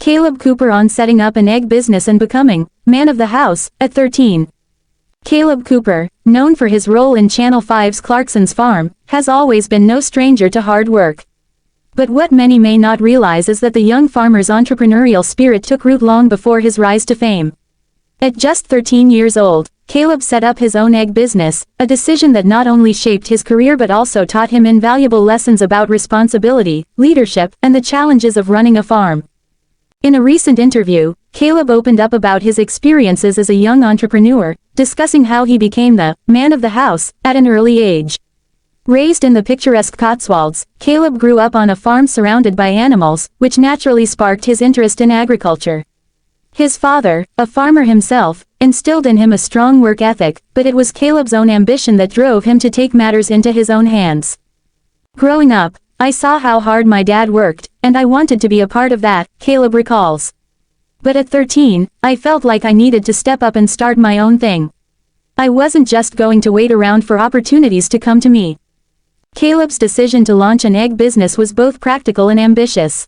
Caleb Cooper on setting up an egg business and becoming man of the house at 13. Caleb Cooper, known for his role in Channel 5's Clarkson's Farm, has always been no stranger to hard work. But what many may not realize is that the young farmer's entrepreneurial spirit took root long before his rise to fame. At just 13 years old, Caleb set up his own egg business, a decision that not only shaped his career but also taught him invaluable lessons about responsibility, leadership, and the challenges of running a farm. In a recent interview, Caleb opened up about his experiences as a young entrepreneur, discussing how he became the man of the house at an early age. Raised in the picturesque Cotswolds, Caleb grew up on a farm surrounded by animals, which naturally sparked his interest in agriculture. His father, a farmer himself, instilled in him a strong work ethic, but it was Caleb's own ambition that drove him to take matters into his own hands. Growing up, I saw how hard my dad worked, and I wanted to be a part of that, Caleb recalls. But at 13, I felt like I needed to step up and start my own thing. I wasn't just going to wait around for opportunities to come to me. Caleb's decision to launch an egg business was both practical and ambitious.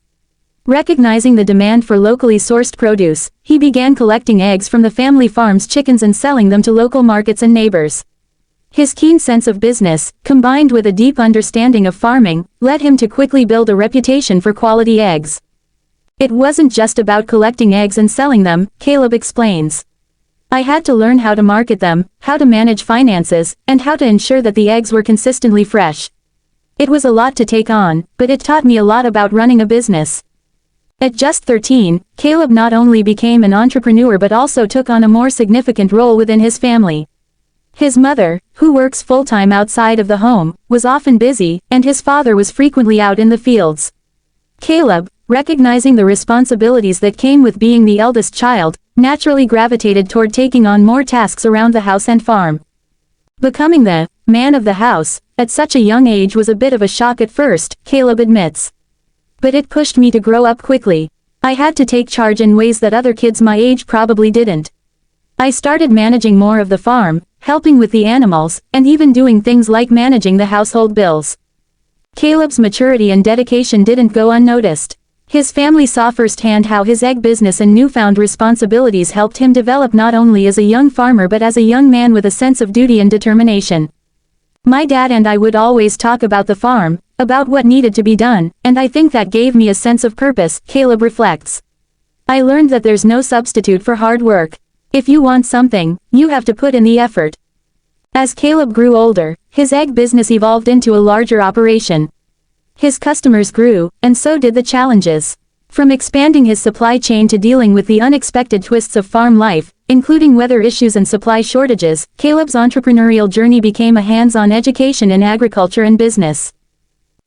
Recognizing the demand for locally sourced produce, he began collecting eggs from the family farm's chickens and selling them to local markets and neighbors. His keen sense of business, combined with a deep understanding of farming, led him to quickly build a reputation for quality eggs. It wasn't just about collecting eggs and selling them, Caleb explains. I had to learn how to market them, how to manage finances, and how to ensure that the eggs were consistently fresh. It was a lot to take on, but it taught me a lot about running a business. At just 13, Caleb not only became an entrepreneur but also took on a more significant role within his family. His mother, who works full-time outside of the home, was often busy, and his father was frequently out in the fields. Caleb, recognizing the responsibilities that came with being the eldest child, naturally gravitated toward taking on more tasks around the house and farm. Becoming the man of the house at such a young age was a bit of a shock at first, Caleb admits. But it pushed me to grow up quickly. I had to take charge in ways that other kids my age probably didn't. I started managing more of the farm, helping with the animals, and even doing things like managing the household bills. Caleb's maturity and dedication didn't go unnoticed. His family saw firsthand how his egg business and newfound responsibilities helped him develop not only as a young farmer but as a young man with a sense of duty and determination. My dad and I would always talk about the farm, about what needed to be done, and I think that gave me a sense of purpose, Caleb reflects. I learned that there's no substitute for hard work. If you want something, you have to put in the effort. As Caleb grew older, his egg business evolved into a larger operation. His customers grew, and so did the challenges. From expanding his supply chain to dealing with the unexpected twists of farm life, including weather issues and supply shortages, Caleb's entrepreneurial journey became a hands-on education in agriculture and business.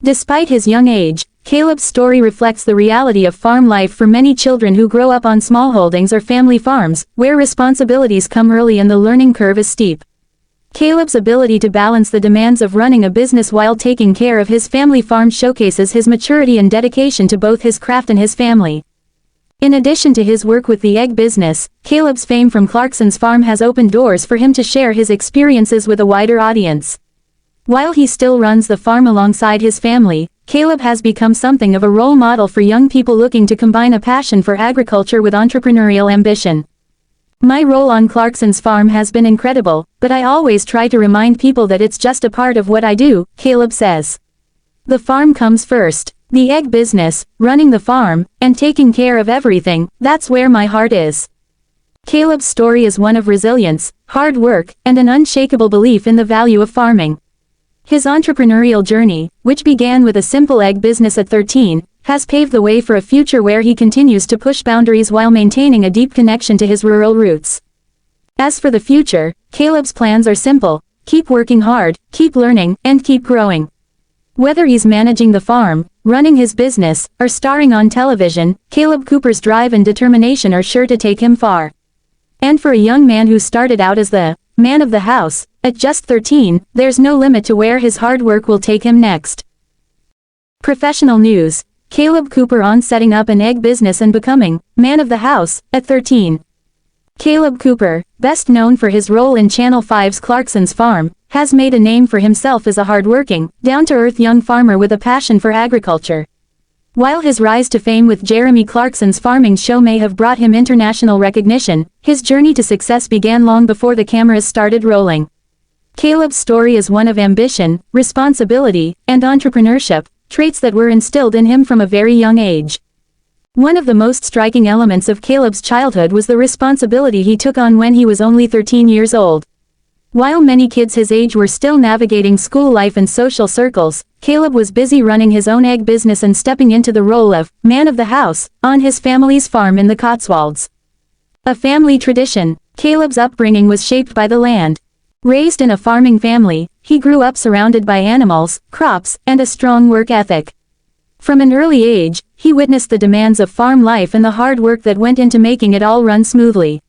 Despite his young age, Caleb's story reflects the reality of farm life for many children who grow up on smallholdings or family farms, where responsibilities come early and the learning curve is steep. Caleb's ability to balance the demands of running a business while taking care of his family farm showcases his maturity and dedication to both his craft and his family. In addition to his work with the egg business, Caleb's fame from Clarkson's Farm has opened doors for him to share his experiences with a wider audience. While he still runs the farm alongside his family, Caleb has become something of a role model for young people looking to combine a passion for agriculture with entrepreneurial ambition. My role on Clarkson's Farm has been incredible, but I always try to remind people that it's just a part of what I do, Caleb says. The farm comes first. The egg business, running the farm, and taking care of everything, that's where my heart is. Caleb's story is one of resilience, hard work, and an unshakable belief in the value of farming. His entrepreneurial journey, which began with a simple egg business at 13, has paved the way for a future where he continues to push boundaries while maintaining a deep connection to his rural roots. As for the future, Caleb's plans are simple: keep working hard, keep learning, and keep growing. Whether he's managing the farm, running his business, or starring on television, Caleb Cooper's drive and determination are sure to take him far. And for a young man who started out as the man of the house, at just 13, there's no limit to where his hard work will take him next. Professional news: Caleb Cooper on setting up an egg business and becoming man of the house at 13. Caleb Cooper, best known for his role in Channel 5's Clarkson's Farm, has made a name for himself as a hard-working, down-to-earth young farmer with a passion for agriculture. While his rise to fame with Jeremy Clarkson's farming show may have brought him international recognition, his journey to success began long before the cameras started rolling. Caleb's story is one of ambition, responsibility, and entrepreneurship, traits that were instilled in him from a very young age. One of the most striking elements of Caleb's childhood was the responsibility he took on when he was only 13 years old. While many kids his age were still navigating school life and social circles, Caleb was busy running his own egg business and stepping into the role of man of the house on his family's farm in the Cotswolds. A family tradition, Caleb's upbringing was shaped by the land. Raised in a farming family, he grew up surrounded by animals, crops, and a strong work ethic. From an early age, he witnessed the demands of farm life and the hard work that went into making it all run smoothly.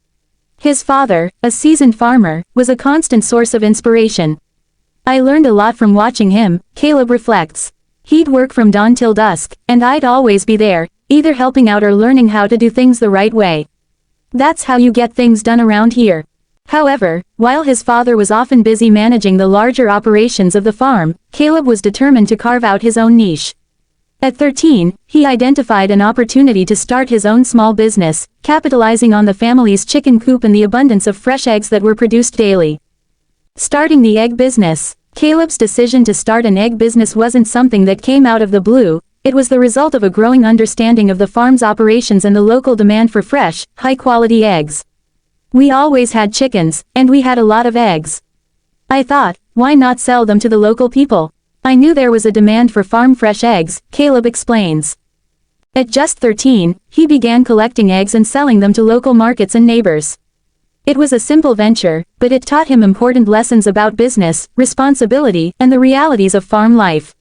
His father, a seasoned farmer, was a constant source of inspiration. I learned a lot from watching him, Caleb reflects. He'd work from dawn till dusk, and I'd always be there, either helping out or learning how to do things the right way. That's how you get things done around here. However, while his father was often busy managing the larger operations of the farm, Caleb was determined to carve out his own niche. At 13, he identified an opportunity to start his own small business, capitalizing on the family's chicken coop and the abundance of fresh eggs that were produced daily. Starting the egg business. Caleb's decision to start an egg business wasn't something that came out of the blue, it was the result of a growing understanding of the farm's operations and the local demand for fresh, high-quality eggs. We always had chickens, and we had a lot of eggs. I thought, why not sell them to the local people? I knew there was a demand for farm-fresh eggs, Caleb explains. At just 13, he began collecting eggs and selling them to local markets and neighbors. It was a simple venture, but it taught him important lessons about business, responsibility, and the realities of farm life.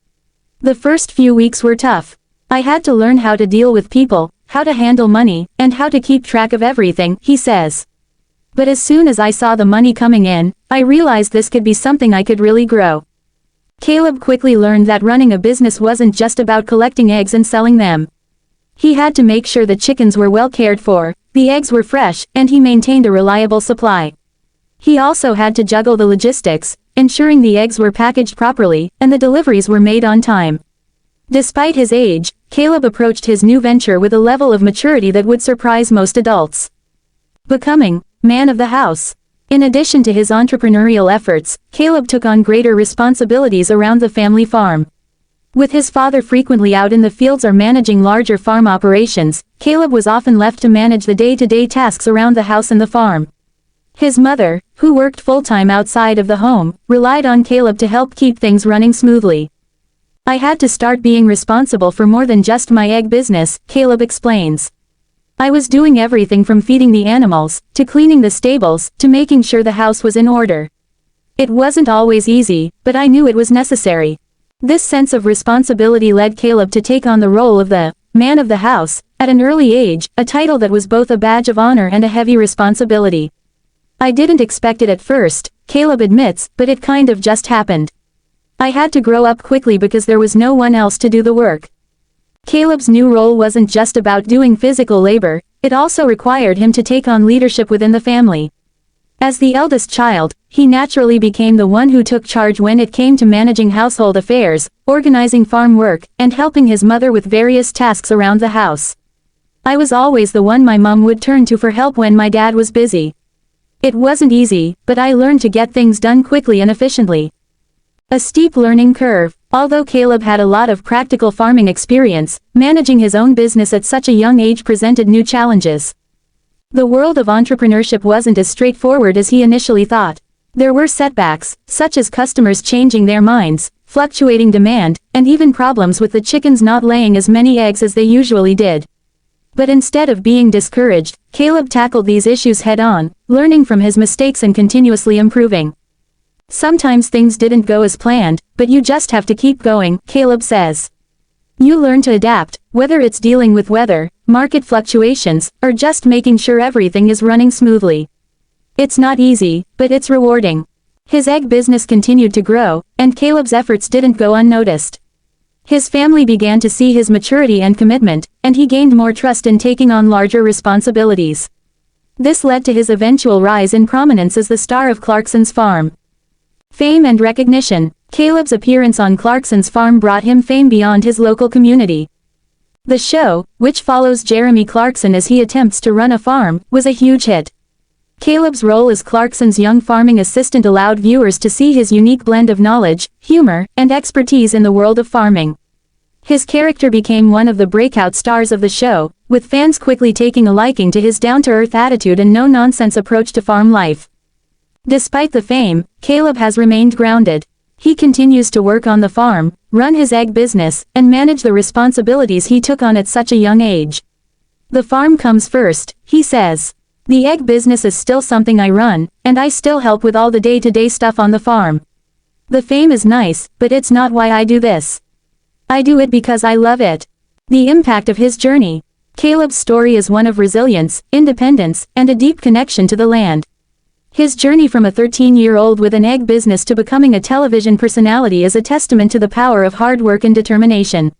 The first few weeks were tough. I had to learn how to deal with people, how to handle money, and how to keep track of everything, he says. But as soon as I saw the money coming in, I realized this could be something I could really grow. Caleb quickly learned that running a business wasn't just about collecting eggs and selling them. He had to make sure the chickens were well cared for, the eggs were fresh, and he maintained a reliable supply. He also had to juggle the logistics, ensuring the eggs were packaged properly, and the deliveries were made on time. Despite his age, Caleb approached his new venture with a level of maturity that would surprise most adults. Becoming man of the house. In addition to his entrepreneurial efforts, Caleb took on greater responsibilities around the family farm. With his father frequently out in the fields or managing larger farm operations, Caleb was often left to manage the day-to-day tasks around the house and the farm. His mother, who worked full-time outside of the home, relied on Caleb to help keep things running smoothly. I had to start being responsible for more than just my egg business, Caleb explains. I was doing everything from feeding the animals, to cleaning the stables, to making sure the house was in order. It wasn't always easy, but I knew it was necessary. This sense of responsibility led Caleb to take on the role of the man of the house, at an early age, a title that was both a badge of honor and a heavy responsibility. I didn't expect it at first, Caleb admits, but it kind of just happened. I had to grow up quickly because there was no one else to do the work. Caleb's new role wasn't just about doing physical labor, it also required him to take on leadership within the family. As the eldest child, he naturally became the one who took charge when it came to managing household affairs, organizing farm work, and helping his mother with various tasks around the house. I was always the one my mom would turn to for help when my dad was busy. It wasn't easy, but I learned to get things done quickly and efficiently. A steep learning curve. Although Caleb had a lot of practical farming experience, managing his own business at such a young age presented new challenges. The world of entrepreneurship wasn't as straightforward as he initially thought. There were setbacks, such as customers changing their minds, fluctuating demand, and even problems with the chickens not laying as many eggs as they usually did. But instead of being discouraged, Caleb tackled these issues head-on, learning from his mistakes and continuously improving. Sometimes things didn't go as planned, but you just have to keep going, Caleb says. You learn to adapt, whether it's dealing with weather, market fluctuations, or just making sure everything is running smoothly. It's not easy, but it's rewarding. His egg business continued to grow, and Caleb's efforts didn't go unnoticed. His family began to see his maturity and commitment, and he gained more trust in taking on larger responsibilities. This led to his eventual rise in prominence as the star of Clarkson's Farm. Fame and recognition. Caleb's appearance on Clarkson's Farm brought him fame beyond his local community. The show, which follows Jeremy Clarkson as he attempts to run a farm, was a huge hit. Caleb's role as Clarkson's young farming assistant allowed viewers to see his unique blend of knowledge, humor, and expertise in the world of farming. His character became one of the breakout stars of the show, with fans quickly taking a liking to his down-to-earth attitude and no-nonsense approach to farm life. Despite the fame, Caleb has remained grounded. He continues to work on the farm, run his egg business, and manage the responsibilities he took on at such a young age. "The farm comes first," he says. "The egg business is still something I run, and I still help with all the day-to-day stuff on the farm. The fame is nice, but it's not why I do this. I do it because I love it." The impact of his journey. Caleb's story is one of resilience, independence, and a deep connection to the land. His journey from a 13-year-old with an egg business to becoming a television personality is a testament to the power of hard work and determination.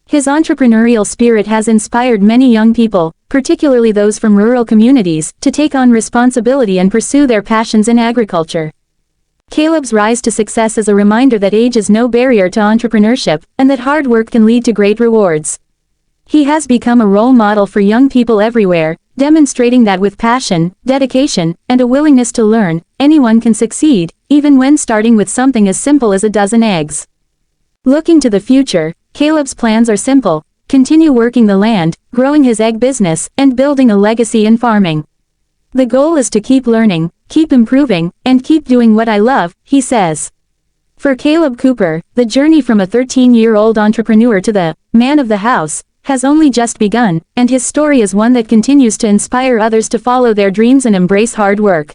His entrepreneurial spirit has inspired many young people, particularly those from rural communities, to take on responsibility and pursue their passions in agriculture. Caleb's rise to success is a reminder that age is no barrier to entrepreneurship, and that hard work can lead to great rewards. He has become a role model for young people everywhere, demonstrating that with passion, dedication, and a willingness to learn, anyone can succeed, even when starting with something as simple as a dozen eggs. Looking to the future, Caleb's plans are simple: continue working the land, growing his egg business, and building a legacy in farming. "The goal is to keep learning, keep improving, and keep doing what I love," he says. For Caleb Cooper, the journey from a 13-year-old entrepreneur to the man of the house has only just begun, and his story is one that continues to inspire others to follow their dreams and embrace hard work.